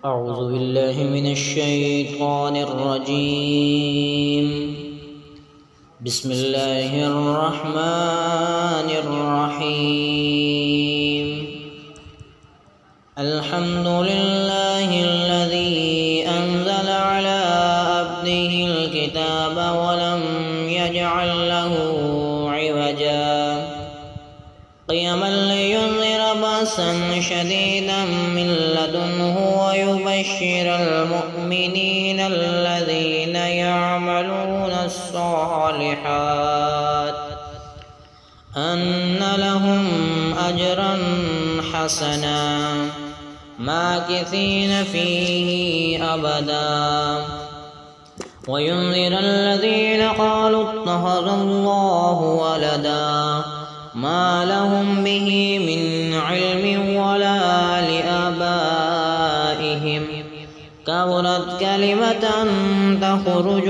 أعوذ بالله من الشيطان الرجيم. بسم الله الرحمن الرحيم. الحمد لله الذي أنزل على عبده الكتاب ولم يجعل له عوجا قيما لينذر بأسا شديدا من لدنه ويبشر المؤمنين الذين يعملون الصالحات أن لهم أجرا حسنا ماكثين فيه أبدا وينذر الذين قالوا اتخذ الله ولدا ما لهم به من علم ولا لآبائهم كبرت كلمة تخرج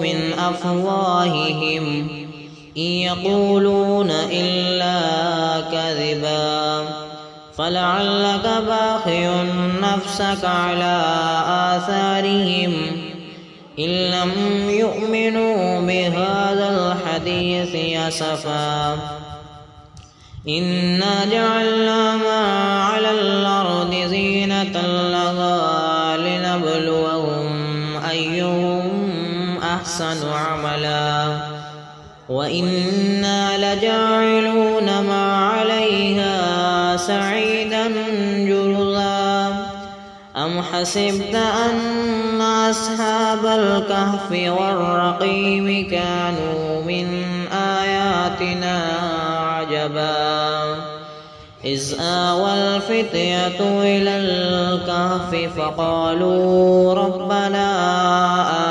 من أفواههم إن يقولون إلا كذبا فلعلك باخع نفسك على آثارهم إن لم يؤمنوا بهذا الحديث أسفا إنا جعلنا ما على الأرض زينة لها لنبلوهم أيهم أحسن عملا وإنا لجاعلون ما عليها سعيدا جرزا أم حسبت أن أصحاب الكهف والرقيم كانوا من آياتنا عجبا إذ آوى الفتية إلى الكهف فقالوا ربنا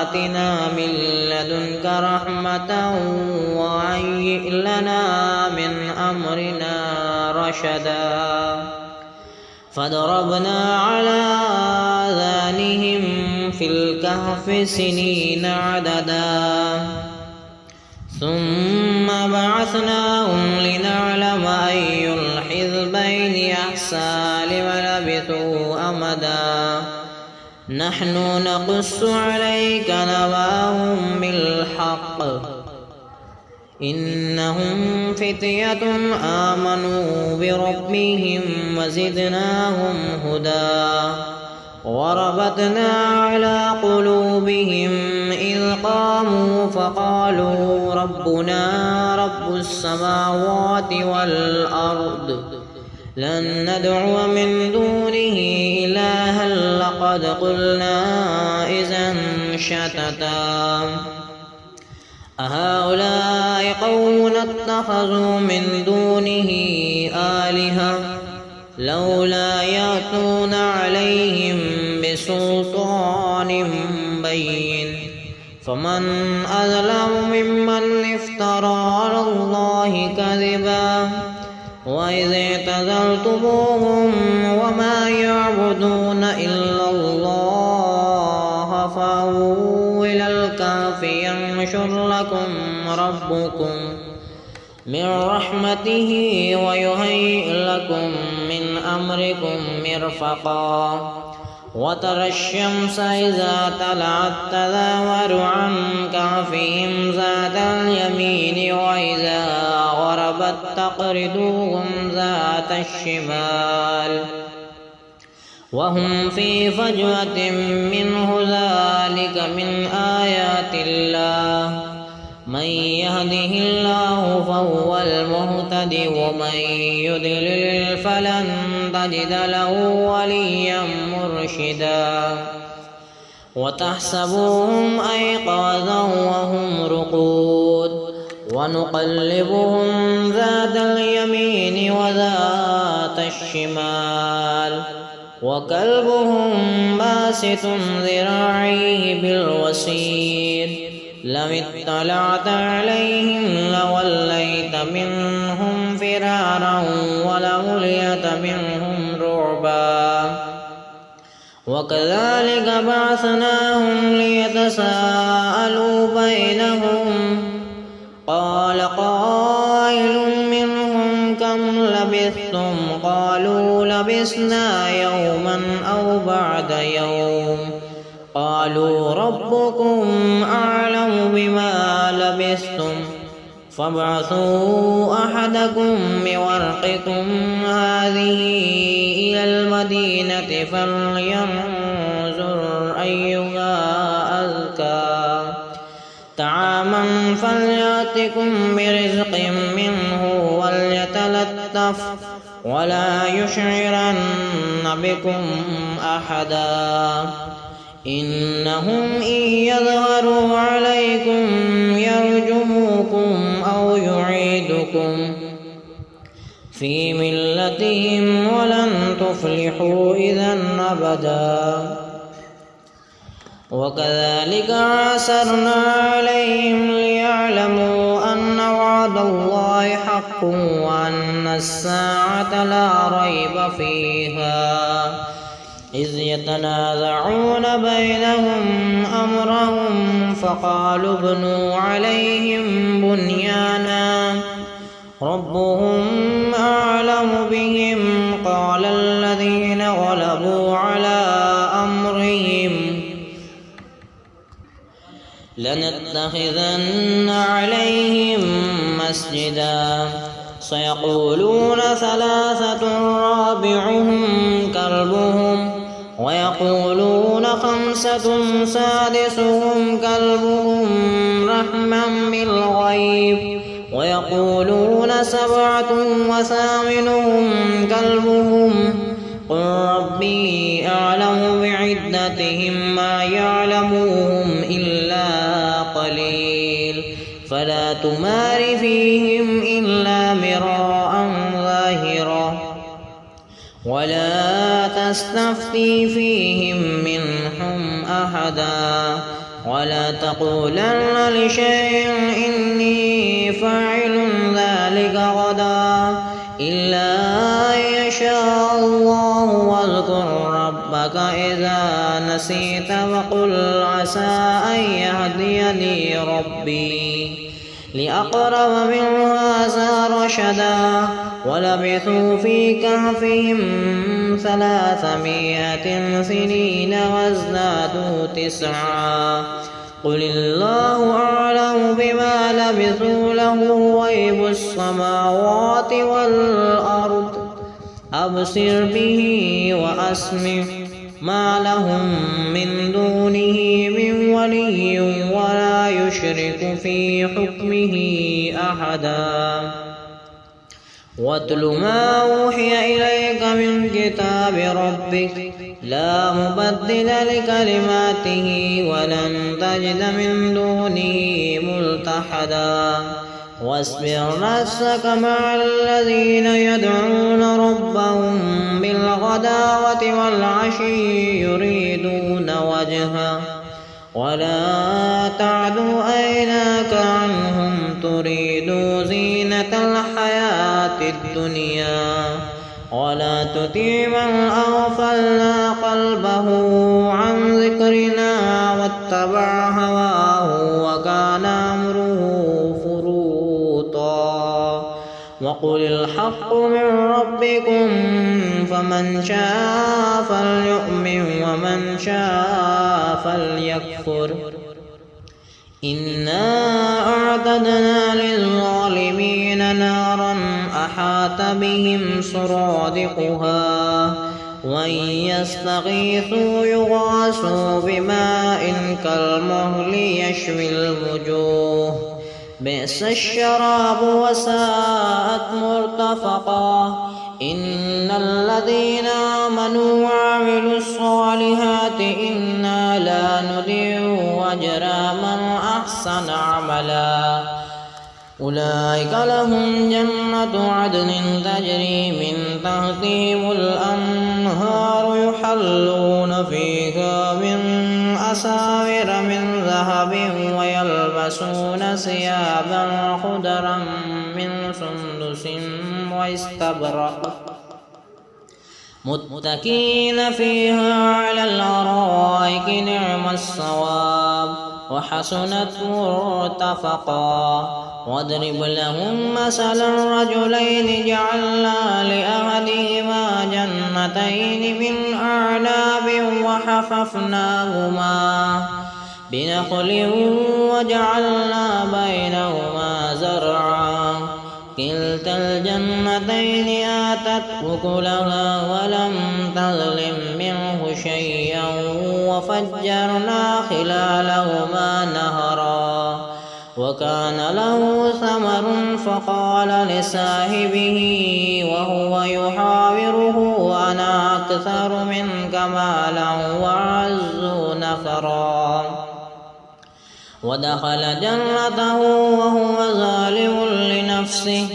آتنا من لدنك رحمة وهيئ لنا من أمرنا رشدا فضربنا على آذانهم في الكهف سنين عددا ثم بعثناهم لنعلم أي الحزبين أحصى لما لبثوا أمدا نحن نقص عليك نبأهم بالحق إنهم فتية آمنوا بربهم وزدناهم هدى وربطنا على قلوبهم إذ قاموا فقالوا ربنا رب السماوات والأرض لن ندعو من دونه إلها لقد قلنا إذا شتتا أهؤلاء قوم اتخذوا من دونه آلهة لولا يأتون عليهم بسلطان بين فمن أظلم ممن افترى على الله كذبا وإذ اعتزلتموهم وما يعبدون إلا الله فأووا إلى الكهف ينشر لكم ربكم من رحمته ويهيئ لكم من أمركم مرفقا وترى الشمس إذا طلعت تزاور عن كهفهم ذات اليمين وإذا غربت تقرضهم ذات الشمال وهم في فجوة منه ذلك من آيات الله من يهده الله فهو المهتد ومن يضلل فلن تجد له وليا مرشدا وتحسبهم أيقاظا وهم رقود ونقلبهم ذات اليمين وذات الشمال وكلبهم باسط ذراعيه بالوسيد لو اطلعت عليهم لوليت منهم فرارا ولمليت منهم رعبا وكذلك بعثناهم ليتساءلوا بينهم قال قائل منهم كم لبثتم قالوا لبثنا يوما أو بعض بعد يوم. قالوا ربكم أعلم بما لبثتم فابعثوا أحدكم بورقكم هذه إلى المدينة فلينظر أيها أزكى طعاما فليأتكم برزق منه وليتلطف ولا يشعرن بكم أحدا إنهم إن يظهروا عليكم يرجموكم أو يعيدكم في ملتهم ولن تفلحوا إذا أبدا. وكذلك عثرنا عليهم ليعلموا أن وعد الله حق وأن الساعة لا ريب فيها إذ يتنازعون بينهم أمرهم فقالوا ابنوا عليهم بنيانا ربهم أعلم بهم قال الذين غلبوا على أمرهم لنتخذن عليهم مسجدا سيقولون ثلاثة رابعهم كلبهم ويقولون خمسة سادسهم كلبهم رحما بالغيب ويقولون سبعة وثامنهم كلبهم قل ربي أعلم بعدتهم ما يعلمهم إلا قليل فلا تمار فيهم إلا مراء ظاهرا ولا تستفتي فيهم منهم أحدا ولا تقولن لشيء إني فاعل ذلك غدا إلا أن يشاء الله واذكر ربك إذا نسيت وقل عسى أن يهديني ربي لأقرب من هذا رشدا ولبثوا في كهفهم 300 سنين وازدادوا 9 قل الله أعلم بما لبثوا له غيب السماوات والأرض أبصر به وأسمع ما لهم من دونه من ولي ولا يشرك في حكمه أحدا واتل ما أوحي إليك من كتاب ربك لا مبدل لكلماته ولن تجد من دونه ملتحدا واصبر نفسك مع الذين يدعون ربهم بالغداوة والعشي يريدون وجهه ولا تعد عيناك عنهم تريد زينة الحياة الدنيا ولا تطع من أغفلنا قلبه عن ذكرنا واتبع هواه وكان أمره فرطا وقل الحق من ربكم فمن شاء فليؤمن ومن شاء فليكفر إنا أعتدنا للظالمين نارا أحاط بهم سرادقها وإن يستغيثوا يغاثوا بماء كالمهل يشوي الوجوه بئس الشراب وساءت مرتفقا إن الذين آمنوا وعملوا الصالحات إنا لا نضيع أجر من أحسن عملا أولئك لهم جنة عدن تجري من تحتهم الأنهار يحلون فيها من أساور من ذهب ويلبسون ثيابا خضرا من سندس واستبرق متكئين فيها على الأرائك نعم الثواب وحسنت مرتفقا. واضرب لهم مثل الرجلين جعلنا لأحدهما جنتين من أعناب وحففناهما بنخل وجعلنا بينهما زرعا كلتا الجنتين آتت أكلها ولم تظلم منه شيئا وفجرنا خلالهما نهرا وكان له ثمر فقال لصاحبه وهو يحاوره أنا أكثر منك مالا وأعز نفرا. ودخل جنته وهو ظالم لنفسه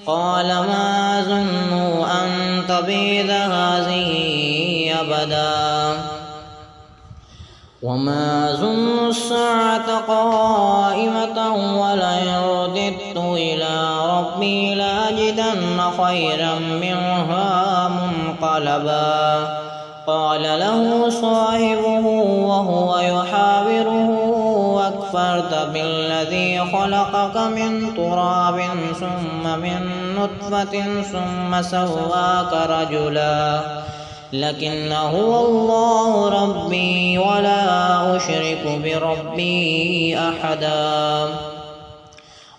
قال ما أظن أن تبيد هذه أبدا وما أظن الساعة قائمة ولئن رددت إلى ربي لأجدن خيرا منها منقلبا. قال له صاحبه وهو يحاوره أكفرت بالذي خلقك من تراب ثم من نطفة ثم سواك رجلا لكن هو الله ربي ولا أشرك بربي أحدا.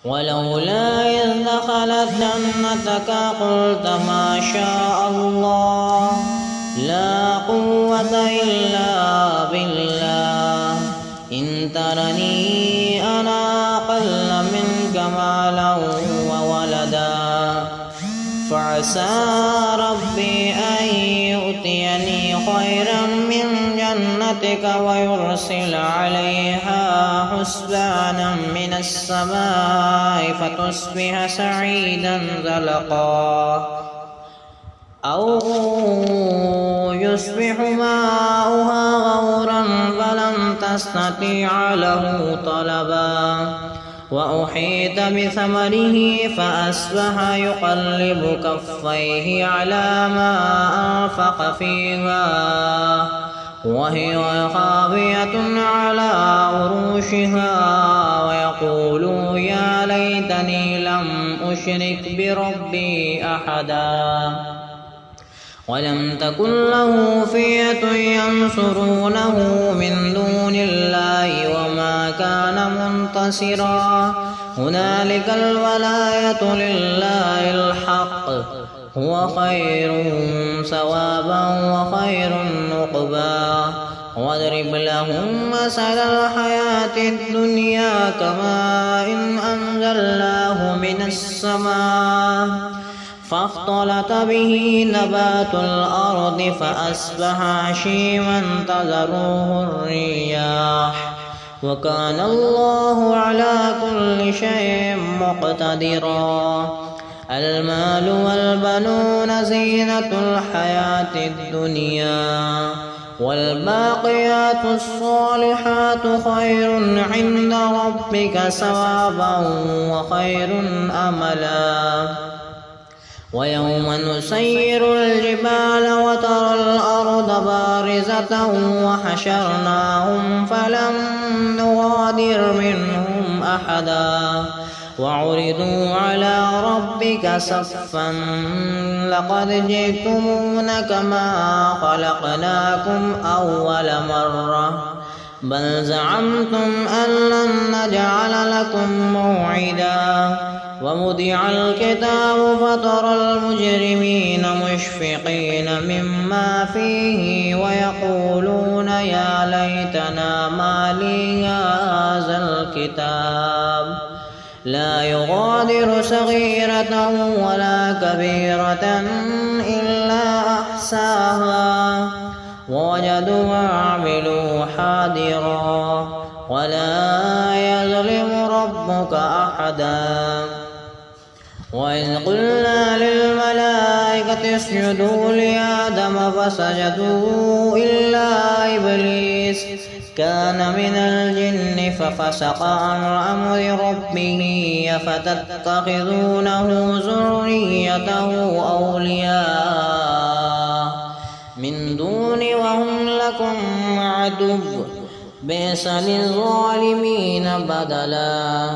ولولا إذ دخلت جنتك قلت ما شاء الله لا قوة إلا بالله إن ترني أنا أقل منك مالا وولدا فعسى ربي أن يؤتيني خيرا من جنتك ويرسل عليها حسبانا من السماء فتصبح سعيدا زلقا أو يصبح ماؤها غورا فلن تستطيع له طلبا. وأحيط بثمره فأصبح يقلب كفيه على ما أنفق فيها وهي خاوية على عروشها ويقول يا ليتني لم أشرك بربي أحدا. ولم تكن له فئة ينصرونه من دون الله وما كان منتصرا. هنالك الولاية لله الحق هو خير ثوابا وخير عقبا. واضرب لهم مثل الحياة الدنيا كماء أنزلناه من السماء فاختلط به نبات الأرض فأصبح هشيما تذروه الرياح وكان الله على كل شيء مقتدرا. المال والبنون زينة الحياة الدنيا والباقيات الصالحات خير عند ربك ثوابا وخير أملا. ويوم نسير الجبال وترى الأرض بارزة وحشرناهم فلم نغادر منهم أحدا وعرضوا على ربك صفا لقد جئتمونا كما خلقناكم أول مرة بل زعمتم أن لن نجعل لكم موعدا. ووضع الكتاب فترى المجرمين مشفقين مما فيه ويقولون يا ليتنا ما لي هذا الكتاب لا يغادر صغيرة ولا كبيرة إلا أحصاها ووجدوا ما عملوا حاضرا ولا يظلم ربك أحدا. وإذ قلنا للملائكة اسجدوا لآدم فسجدوا إلا إبليس كان من الجن ففسق عن أمر ربه أفتتخذونه ذريته أولياء من دون وهم لكم عدو بئس للظالمين بدلا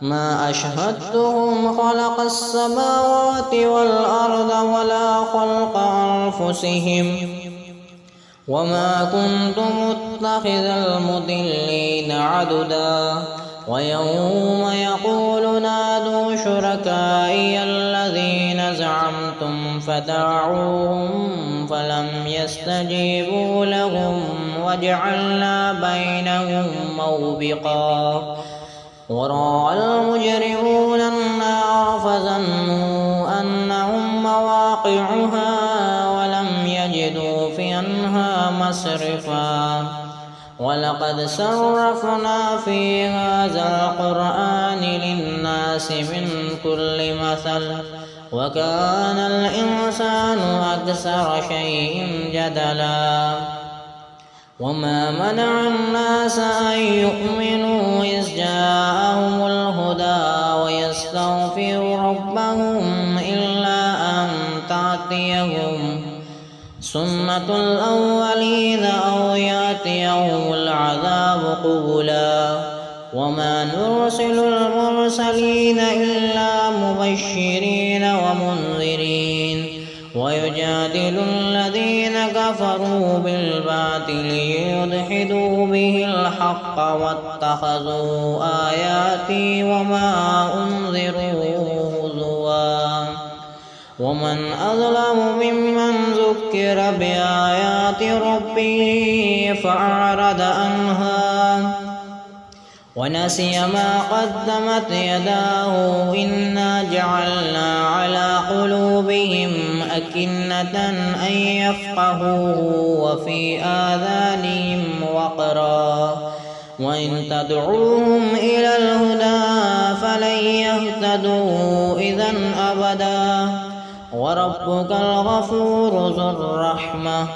ما أشهدتهم خلق السماوات والأرض ولا خلق أنفسهم وما كنت متخذ المضلين عضدا ويوم يقول نادوا شركائي الذين زعمتم فدعوهم فلم يستجيبوا لهم وجعلنا بينهم موبقا ورأى المجرمون النار فظنوا أنهم مواقعها ولم يجدوا فيها مصرفا ولقد صرفنا في هذا القرآن للناس من كل مثل وكان الإنسان أكثر شيء جدلا وما منع الناس أن يؤمنوا إذ جاءهم الهدى ويستغفروا ربهم إلا أن تأتيهم سنة الأولين أو يأتيهم العذاب قبلا وما نرسل المرسلين إلا مبشرين ومنذرين ويجادل الذين كفروا بالباطل ليدحضوا به الحق واتخذوا آياتي وما أنذروا هزوا ومن أظلم ممن ذكر بآيات ربه فأعرض عنها ونسي ما قدمت يداه إنا جعلنا على قلوبهم أكنة أن يفقهوه وفي آذانهم وقرا وإن تدعوهم إلى الهدى فلن يهتدوا إذا أبدا وربك الغفور ذو الرحمة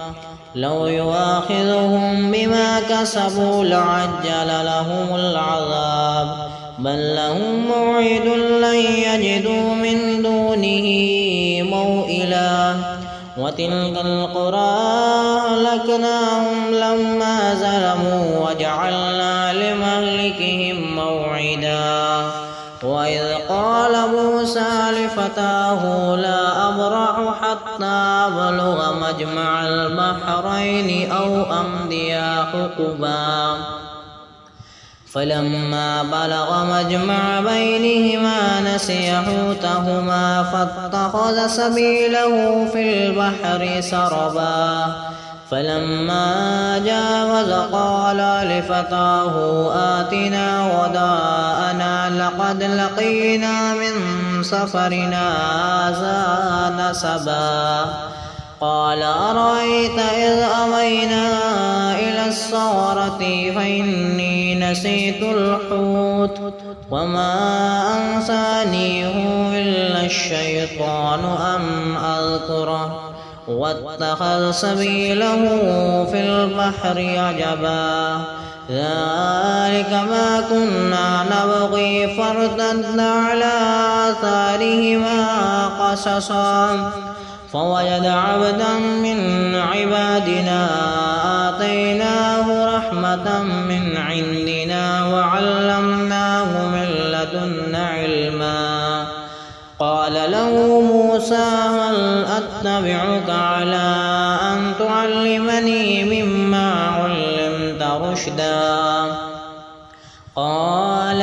لو يؤاخذهم بما كسبوا لعجل لهم العذاب بل لهم موعد لن يجدوا من دونه موئلا وتلك القرى أهلكناهم لما ظلموا وجعلنا لمهلكهم موعدا وإذ قال موسى لفتاه لا أبرح حتى أبلغ مجمع البحرين أو أمضي حقبا فلما بلغ مجمع بينهما نسي حوتهما فاتخذ سبيله في البحر سربا فلما جاوز قال لفتاه آتنا غداءنا لقد لقينا من سفرنا هذا نسبا قال أرأيت إذ أوينا إلى الصخرة فإني نسيت الحوت وما أنسانيه إلا الشيطان أن أذكره واتخذ سبيله في البحر عجبا ذلك ما كنا نبغي فارتدنا على آثارهما قصصا فوجد عبدا من عبادنا آتيناه رحمة من عندنا وعلمناه من لدنا علما قال له موسى هل أتبعك على أن تعلمني مما علمت رشدا قال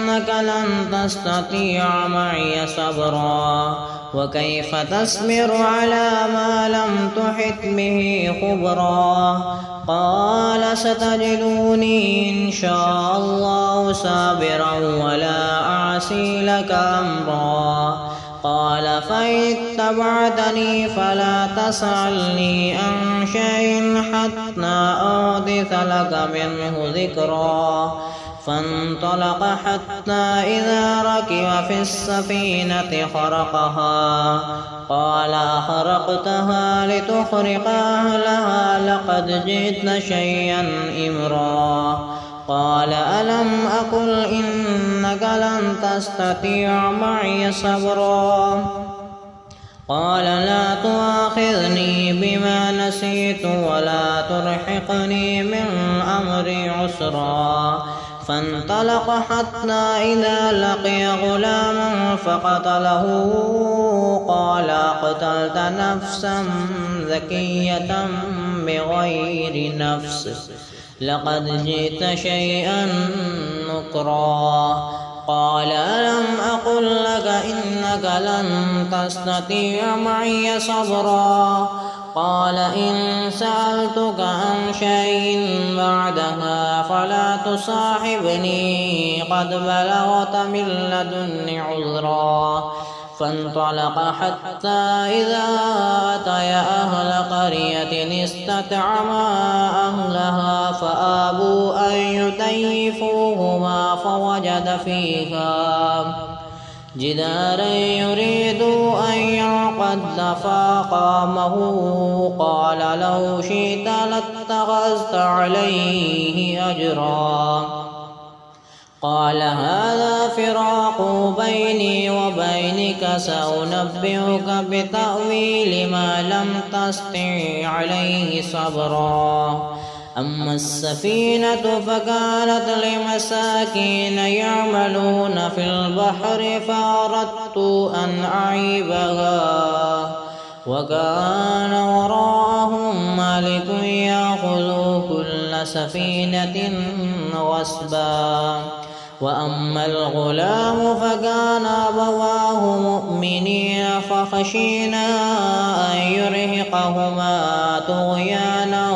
إنك لن تستطيع معي صبرا وكيف تصبر على ما لم تحط به خبرا قال ستجدوني إن شاء الله صابرا ولا أعصي لك أمرا قال فإن اتبعتني فلا تسألني عن شيء حتى أحدث لك منه ذكرا فانطلق حتى إذا ركب في السفينة خرقها قال أخرقتها لتخرق أهلها لقد جئت شيئا إمرا قال ألم أقل إنك لن تستطيع معي صبرا قال لا تؤاخذني بما نسيت ولا ترهقني من أمري عسرا فانطلق حتى إذا لقي غلاما فقتله قال قتلت نفسا زكية بغير نفس لقد جئت شيئا نكرا قال ألم أقل لك إنك لن تستطيع معي صبرا قال إن سألتك عن شيء بعدها فلا تصاحبني قد بلغت من لدني عذرا فانطلق حتى إذا أتيا أهل قرية استطعما أهلها فأبوا أن يضيفوهما فوجد فيها جدارا يريد أن ينقض فأقامه قال لو شئت لاتخذت عليه أجرا قال هذا فراق بيني وبينك سأنبئك بتأويل ما لم تستطع عليه صبرا أما السفينة فكانت لمساكين يعملون في البحر فأردت أن أعيبها وكان وراءهم ملك يأخذ كل سفينة غصبا وأما الغلام فكان أبواه مؤمنين فخشينا أن يرهقهما طغيانا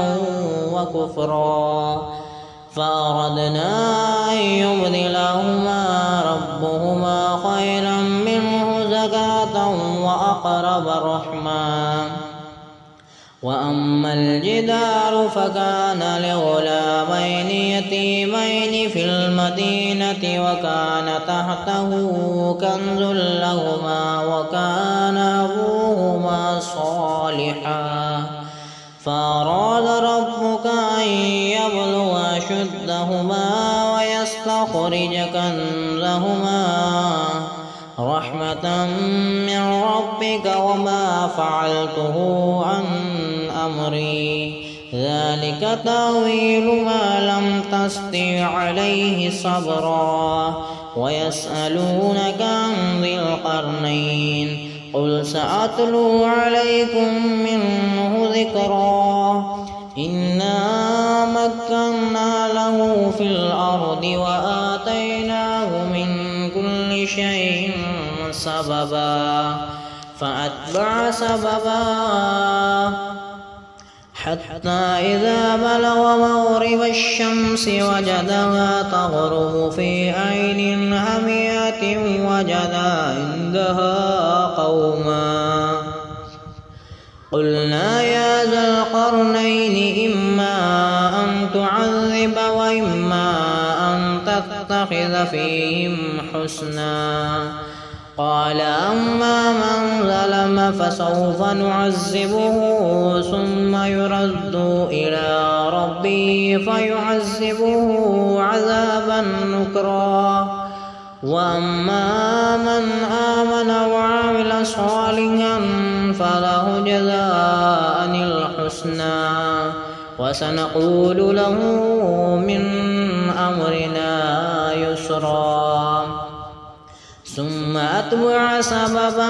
وكفرا فأردنا أن يبدلهما ربهما خيرا منه زكاة وأقرب رحما وأما الجدار فكان لغلامين يتيمين في المدينة وكان تحته كنز لهما وكان أبوهما صالحا فأراد ربك أن يبلغ أشدهما ويستخرج كنزهما رحمة من ربك وما فعلته عن أمري ذلك تأويل ما لم تستطع عليه صبرا ويسألونك عن ذي القرنين قل سأتلو عليكم منه ذكرا إنا مكنا له في الأرض وآتيناه من كل شيء سببا فأتبع سببا حتى إذا بلغ مغرب الشمس وجدها تغرب في عين حمية وجد عندها قوما قلنا يا ذا القرنين إما أن تعذب وإما أن تتخذ فيهم حسنا قال أما من ظلم فسوف نعذبه ثم يرد إلى ربه فيعذبه عذابا نكرا وأما من آمن وعمل صالحا فله جزاء الحسنى وسنقول له من أمرنا يسرا ثم أتبع سببا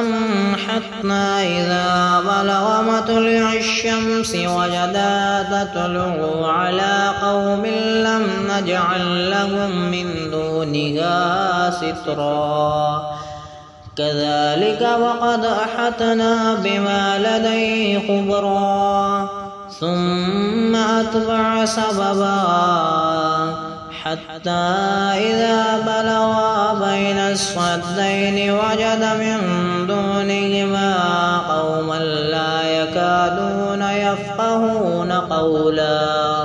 حتى إذا بلغ مطلع الشمس وجدها تطلع على قوم لم نجعل لهم من دونها سترا كذلك وقد أحطنا بما لديه خبرا ثم أتبع سببا حتى إذا بلغا بين الصدين وجد من دونهما قوما لا يكادون يفقهون قولا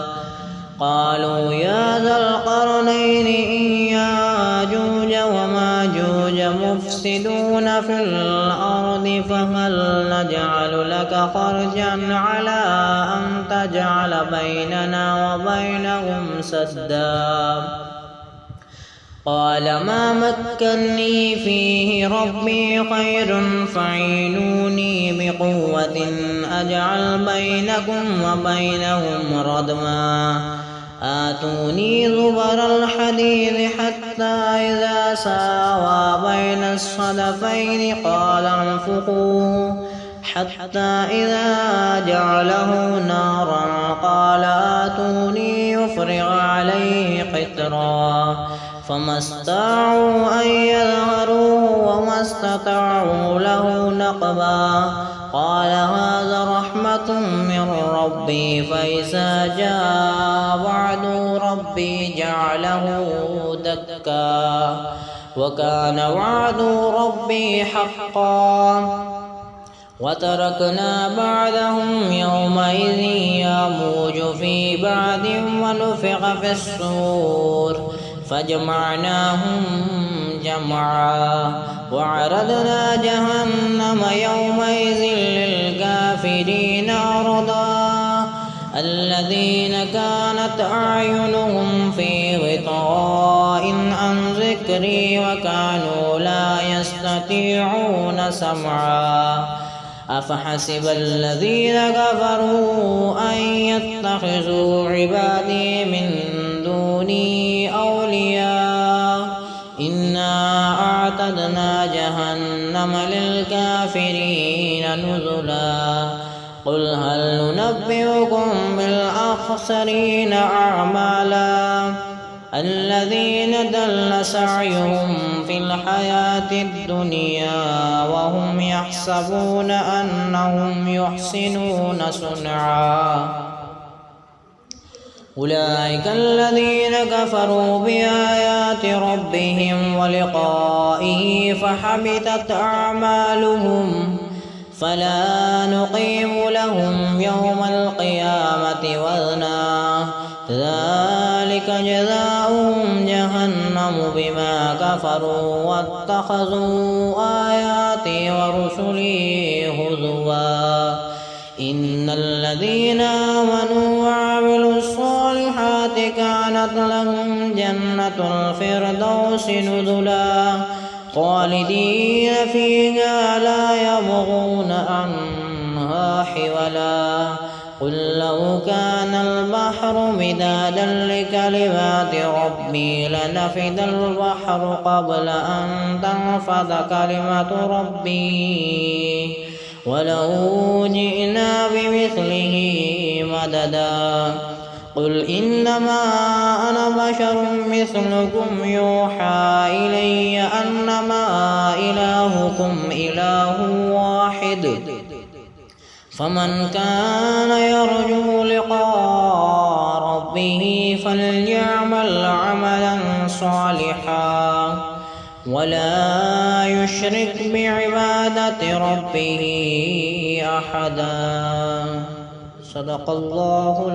قالوا يا ذا القرنين إن ياجوج وماجوج مفسدون في الأرض فهل نجعل لك خرجا على أن تجعل بيننا وبينهم سدا قال ما مكني فيه ربي خير فاعينوني بقوة أجعل بينكم وبينهم ردما آتوني زبر الحديد حتى إذا ساوى بين الصدفين قال انفخوا حتى إذا جعله نارا قال آتوني يفرغ عليه قطرا فما استطاعوا أن يظهروه وما استطاعوا له نقبا قال هذا رحمة من ربي فإذا جاء وعد ربي جعله دكا وكان وعد ربي حقا وتركنا بعدهم يومئذ يموج في بعد ونفخ في الصور فجمعناهم جمعا وعرضنا جهنم يومئذ للكافرين عرضا الذين كانت أعينهم في غطاء عن ذكري وكانوا لا يستطيعون سمعا أفحسب الذين كفروا أن يتخذوا عبادي من دوني أولياء إنا أعتدنا جهنم للكافرين نزلا قل هل ننبئكم بالأخسرين أعمالا الذين ضل سعيهم في الحياة الدنيا وهم يحسبون أنهم يحسنون صنعا أولئك الذين كفروا بآيات ربهم ولقائه فحبطت أعمالهم فلا نقيم لهم يوم القيامة وزنا ذلك جزاؤهم جهنم بما كفروا واتخذوا آياتي ورسلي هزوا إن الذين آمنوا وعملوا الصالحات كانت لهم جنة الفردوس نزلا خالدين فيها لا يبغون عنها حولا قل لو كان البحر مدادا لكلمات ربي لنفد البحر قبل أن تنفد كلمة ربي ولو جئنا بمثله مددا قل إنما أنا بشر مثلكم يوحى إلي أنما إلهكم إله واحد فمن كان يرجو لقاء ربه فليعمل عملا صالحا ولا يشرك بعبادة ربه أحدا صدق الله